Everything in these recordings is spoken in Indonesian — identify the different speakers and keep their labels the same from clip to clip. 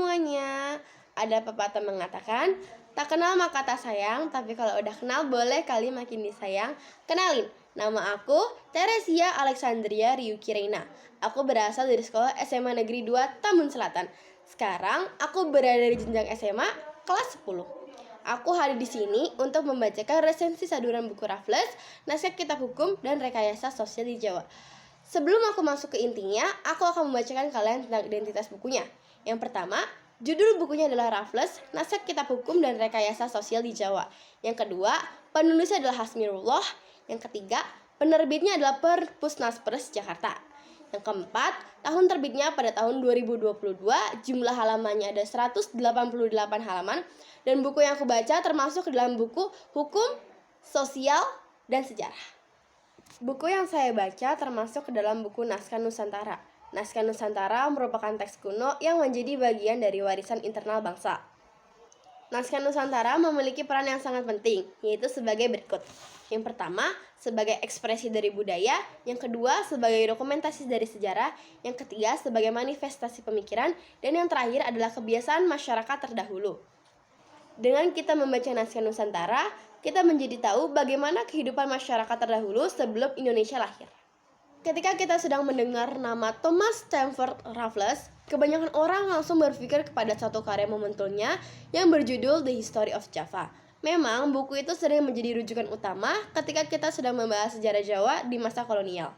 Speaker 1: semuanya. Ada pepatah mengatakan, tak kenal maka tak sayang, tapi kalau udah kenal boleh kali makin disayang. Kenalin, nama aku Teresia Alexandria Ryuki Reina. Aku berasal dari sekolah SMA Negeri 2 Tambun Selatan. Sekarang aku berada di jenjang SMA kelas 10. Aku hadir di sini untuk membacakan resensi saduran buku Raffles, naskah kitab hukum, dan rekayasa sosial di Jawa. Sebelum aku masuk ke intinya, aku akan membacakan kalian tentang identitas bukunya. Yang pertama, judul bukunya adalah Raffles, naskah kitab hukum dan rekayasa sosial di Jawa. Yang kedua, penulisnya adalah Hasmirullah. Yang ketiga, penerbitnya adalah Perpusnaspers Jakarta. Yang keempat, tahun terbitnya pada tahun 2022, jumlah halamannya ada 188 halaman, dan buku yang aku baca termasuk ke dalam buku Hukum, Sosial, dan Sejarah. Buku yang saya baca termasuk ke dalam buku Naskah Nusantara. Naskah Nusantara merupakan teks kuno yang menjadi bagian dari warisan internal bangsa. Naskah Nusantara memiliki peran yang sangat penting, yaitu sebagai berikut. Yang pertama, sebagai ekspresi dari budaya. Yang kedua, sebagai dokumentasi dari sejarah. Yang ketiga, sebagai manifestasi pemikiran. Dan yang terakhir adalah kebiasaan masyarakat terdahulu. Dengan kita membaca Naskah Nusantara, kita menjadi tahu bagaimana kehidupan masyarakat terdahulu sebelum Indonesia lahir. Ketika kita sedang mendengar nama Thomas Stamford Raffles, kebanyakan orang langsung berpikir kepada satu karya monumentalnya yang berjudul The History of Java. Memang buku itu sering menjadi rujukan utama ketika kita sedang membahas sejarah Jawa di masa kolonial.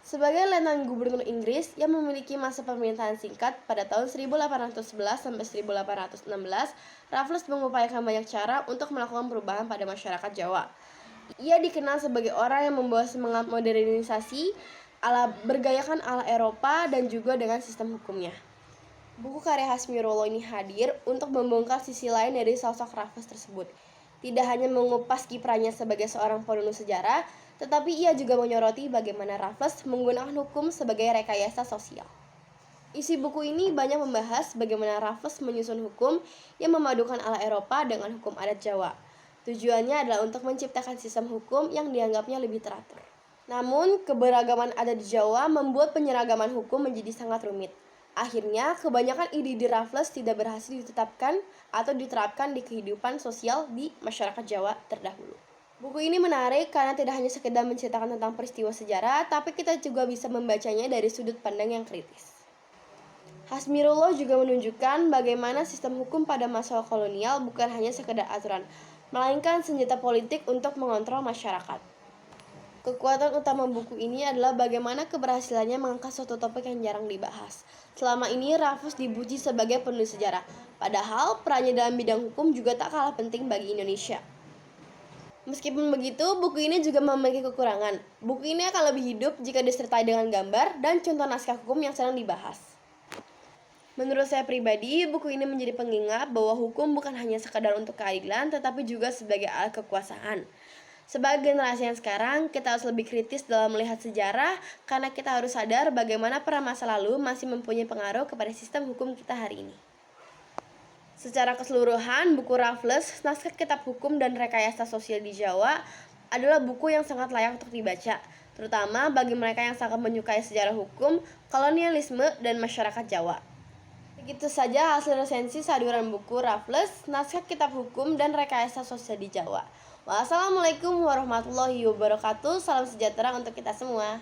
Speaker 1: Sebagai Letnan Gubernur Inggris yang memiliki masa pemerintahan singkat pada tahun 1811 sampai 1816, Raffles mengupayakan banyak cara untuk melakukan perubahan pada masyarakat Jawa. Ia dikenal sebagai orang yang membawa semangat modernisasi bergayakan ala Eropa dan juga dengan sistem hukumnya. Buku karya Hasmirullah ini hadir untuk membongkar sisi lain dari sosok Raffles tersebut. Tidak hanya mengupas kiprahnya sebagai seorang penulis sejarah, tetapi ia juga menyoroti bagaimana Raffles menggunakan hukum sebagai rekayasa sosial. Isi buku ini banyak membahas bagaimana Raffles menyusun hukum yang memadukan ala Eropa dengan hukum adat Jawa. Tujuannya adalah untuk menciptakan sistem hukum yang dianggapnya lebih teratur. Namun, keberagaman adat di Jawa membuat penyeragaman hukum menjadi sangat rumit. Akhirnya, kebanyakan ide-ide Raffles tidak berhasil ditetapkan atau diterapkan di kehidupan sosial di masyarakat Jawa terdahulu. Buku ini menarik karena tidak hanya sekedar menceritakan tentang peristiwa sejarah, tapi kita juga bisa membacanya dari sudut pandang yang kritis. Hasmirullah juga menunjukkan bagaimana sistem hukum pada masa kolonial bukan hanya sekedar aturan, melainkan senjata politik untuk mengontrol masyarakat. Kekuatan utama buku ini adalah bagaimana keberhasilannya mengangkat suatu topik yang jarang dibahas. Selama ini Raffles dipuji sebagai penulis sejarah, padahal perannya dalam bidang hukum juga tak kalah penting bagi Indonesia. Meskipun begitu, buku ini juga memiliki kekurangan. Buku ini akan lebih hidup jika disertai dengan gambar dan contoh naskah hukum yang sedang dibahas. Menurut saya pribadi, buku ini menjadi pengingat bahwa hukum bukan hanya sekadar untuk keadilan, tetapi juga sebagai alat kekuasaan. Sebagai generasi yang sekarang, kita harus lebih kritis dalam melihat sejarah, karena kita harus sadar bagaimana peran masa lalu masih mempunyai pengaruh kepada sistem hukum kita hari ini. Secara keseluruhan, buku Raffles, Naskah Kitab Hukum dan Rekayasa Sosial di Jawa adalah buku yang sangat layak untuk dibaca, terutama bagi mereka yang sangat menyukai sejarah hukum, kolonialisme, dan masyarakat Jawa. Begitu saja hasil resensi saduran buku Raffles, Naskah Kitab Hukum dan Rekayasa Sosial di Jawa. Wassalamualaikum warahmatullahi wabarakatuh. Salam sejahtera untuk kita semua.